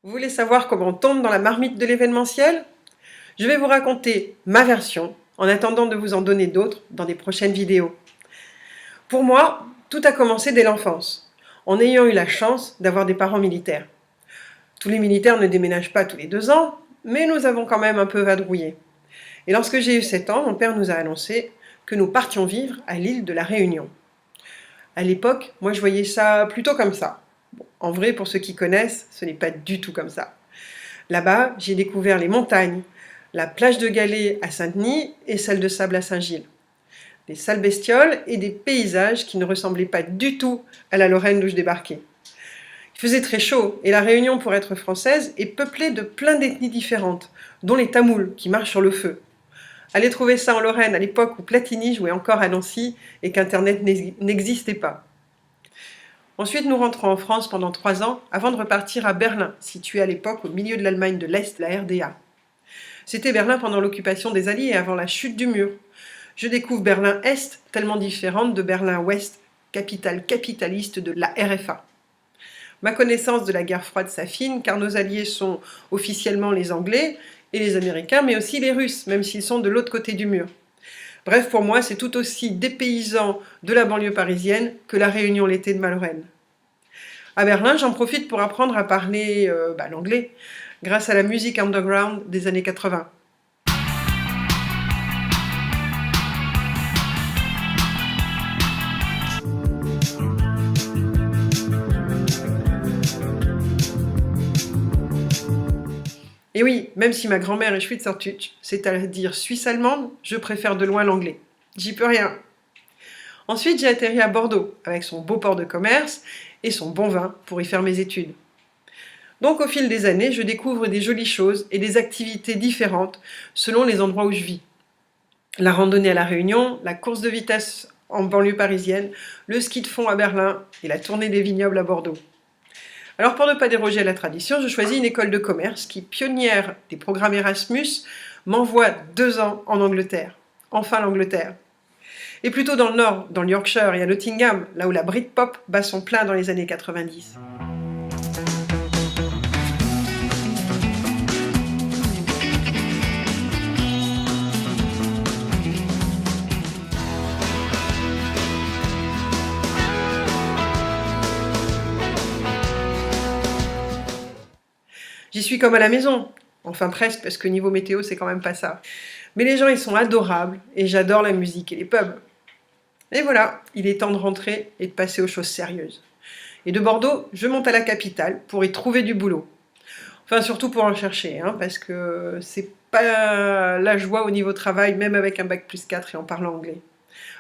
Vous voulez savoir comment on tombe dans la marmite de l'événementiel? Je vais vous raconter ma version, en attendant de vous en donner d'autres dans des prochaines vidéos. Pour moi, tout a commencé dès l'enfance, en ayant eu la chance d'avoir des parents militaires. Tous les militaires ne déménagent pas tous les 2 ans, mais nous avons quand même un peu vadrouillé. Et lorsque j'ai eu 7 ans, mon père nous a annoncé que nous partions vivre à l'île de la Réunion. À l'époque, moi je voyais ça plutôt comme ça. Bon, en vrai, pour ceux qui connaissent, ce n'est pas du tout comme ça. Là-bas, j'ai découvert les montagnes, la plage de galets à Saint-Denis et celle de sable à Saint-Gilles. Des sales bestioles et des paysages qui ne ressemblaient pas du tout à la Lorraine d'où je débarquais. Il faisait très chaud et la Réunion, pour être française, est peuplée de plein d'ethnies différentes, dont les Tamouls qui marchent sur le feu. Allez trouver ça en Lorraine à l'époque où Platini jouait encore à Nancy et qu'Internet n'existait pas. Ensuite, nous rentrons en France pendant 3 ans avant de repartir à Berlin, situé à l'époque au milieu de l'Allemagne de l'Est, la RDA. C'était Berlin pendant l'occupation des Alliés et avant la chute du mur. Je découvre Berlin-Est, tellement différente de Berlin-Ouest, capitale capitaliste de la RFA. Ma connaissance de la guerre froide s'affine car nos alliés sont officiellement les Anglais et les Américains, mais aussi les Russes, même s'ils sont de l'autre côté du mur. Bref, pour moi, c'est tout aussi dépaysant de la banlieue parisienne que la Réunion l'était de ma Lorraine. À Berlin, j'en profite pour apprendre à parler l'anglais, grâce à la musique underground des années 80. Et oui, même si ma grand-mère est schweizerdeutsch, c'est-à-dire suisse-allemande, je préfère de loin l'anglais. J'y peux rien. Ensuite, j'ai atterri à Bordeaux, avec son beau port de commerce et son bon vin pour y faire mes études. Donc au fil des années, je découvre des jolies choses et des activités différentes selon les endroits où je vis. La randonnée à La Réunion, la course de vitesse en banlieue parisienne, le ski de fond à Berlin et la tournée des vignobles à Bordeaux. Alors pour ne pas déroger à la tradition, je choisis une école de commerce qui, pionnière des programmes Erasmus, m'envoie 2 ans en Angleterre. Enfin l'Angleterre. Et plutôt dans le nord, dans le Yorkshire et à Nottingham, là où la Britpop bat son plein dans les années 90. J'y suis comme à la maison. Enfin presque, parce que niveau météo, c'est quand même pas ça. Mais les gens, ils sont adorables, et j'adore la musique et les pubs. Et voilà, il est temps de rentrer et de passer aux choses sérieuses. Et de Bordeaux, je monte à la capitale pour y trouver du boulot. Enfin, surtout pour en chercher, parce que c'est pas la joie au niveau travail, même avec un bac+4 et en parlant anglais.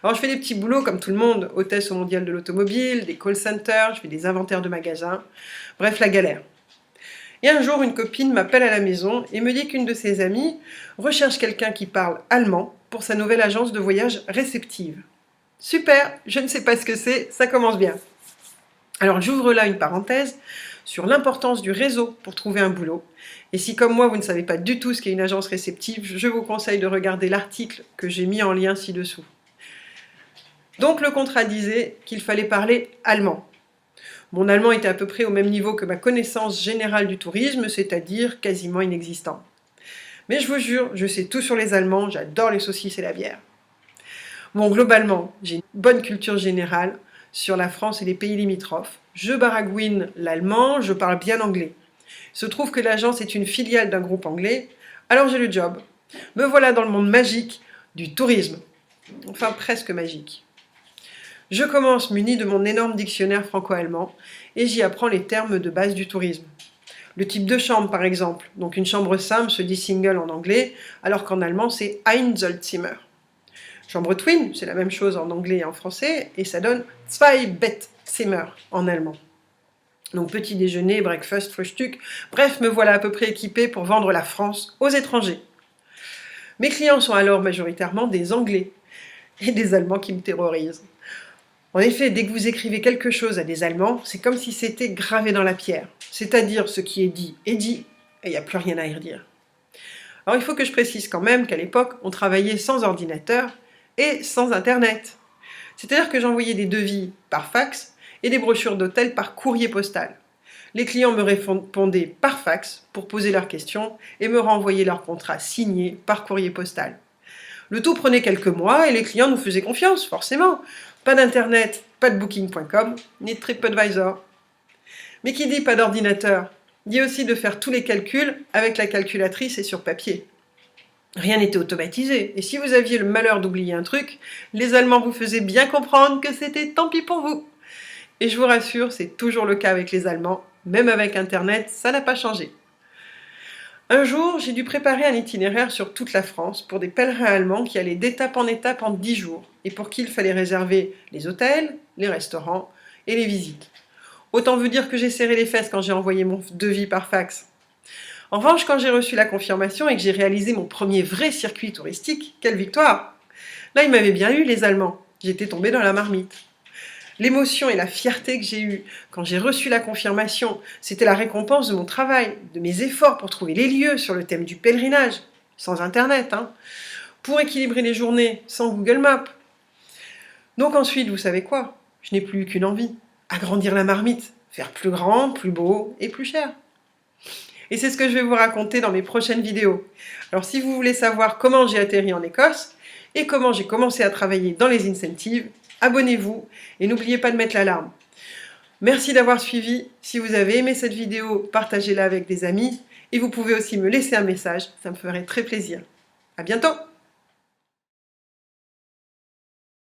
Alors je fais des petits boulots comme tout le monde, hôtesse au mondial de l'automobile, des call centers, je fais des inventaires de magasins, bref la galère. Et un jour, une copine m'appelle à la maison et me dit qu'une de ses amies recherche quelqu'un qui parle allemand pour sa nouvelle agence de voyage réceptive. Super, je ne sais pas ce que c'est, ça commence bien. Alors j'ouvre là une parenthèse sur l'importance du réseau pour trouver un boulot. Et si comme moi vous ne savez pas du tout ce qu'est une agence réceptive, je vous conseille de regarder l'article que j'ai mis en lien ci-dessous. Donc le contrat disait qu'il fallait parler allemand. Mon allemand était à peu près au même niveau que ma connaissance générale du tourisme, c'est-à-dire quasiment inexistant. Mais je vous jure, je sais tout sur les Allemands, j'adore les saucisses et la bière. Bon, globalement, j'ai une bonne culture générale sur la France et les pays limitrophes. Je baragouine l'allemand, je parle bien anglais. Il se trouve que l'agence est une filiale d'un groupe anglais, alors j'ai le job. Me voilà dans le monde magique du tourisme. Enfin, presque magique. Je commence muni de mon énorme dictionnaire franco-allemand et j'y apprends les termes de base du tourisme. Le type de chambre par exemple, donc une chambre simple se dit single en anglais, alors qu'en allemand c'est Einzelzimmer. Chambre twin, c'est la même chose en anglais et en français, et ça donne Zwei-Bettzimmer en allemand. Donc petit déjeuner, breakfast, Frühstück, bref, me voilà à peu près équipé pour vendre la France aux étrangers. Mes clients sont alors majoritairement des Anglais et des Allemands qui me terrorisent. En effet, dès que vous écrivez quelque chose à des Allemands, c'est comme si c'était gravé dans la pierre. C'est-à-dire, ce qui est dit, et il n'y a plus rien à y redire. Alors il faut que je précise quand même qu'à l'époque, on travaillait sans ordinateur et sans Internet. C'est-à-dire que j'envoyais des devis par fax et des brochures d'hôtel par courrier postal. Les clients me répondaient par fax pour poser leurs questions et me renvoyaient leur contrat signé par courrier postal. Le tout prenait quelques mois et les clients nous faisaient confiance, forcément. Pas d'internet, pas de booking.com, ni de TripAdvisor. Mais qui dit pas d'ordinateur, dit aussi de faire tous les calculs avec la calculatrice et sur papier. Rien n'était automatisé, et si vous aviez le malheur d'oublier un truc, les Allemands vous faisaient bien comprendre que c'était tant pis pour vous. Et je vous rassure, c'est toujours le cas avec les Allemands, même avec Internet, ça n'a pas changé. Un jour, j'ai dû préparer un itinéraire sur toute la France pour des pèlerins allemands qui allaient d'étape en étape en 10 jours, et pour qui il fallait réserver les hôtels, les restaurants et les visites. Autant vous dire que j'ai serré les fesses quand j'ai envoyé mon devis par fax. En revanche, quand j'ai reçu la confirmation et que j'ai réalisé mon premier vrai circuit touristique, quelle victoire! Là, ils m'avaient bien eu, les Allemands. J'étais tombée dans la marmite. L'émotion et la fierté que j'ai eue quand j'ai reçu la confirmation, c'était la récompense de mon travail, de mes efforts pour trouver les lieux sur le thème du pèlerinage, sans Internet, pour équilibrer les journées, sans Google Maps. Donc ensuite, vous savez quoi? Je n'ai plus eu qu'une envie, agrandir la marmite, faire plus grand, plus beau et plus cher. Et c'est ce que je vais vous raconter dans mes prochaines vidéos. Alors si vous voulez savoir comment j'ai atterri en Écosse et comment j'ai commencé à travailler dans les incentives, abonnez-vous et n'oubliez pas de mettre l'alarme. Merci d'avoir suivi. Si vous avez aimé cette vidéo, partagez-la avec des amis et vous pouvez aussi me laisser un message, ça me ferait très plaisir. À bientôt!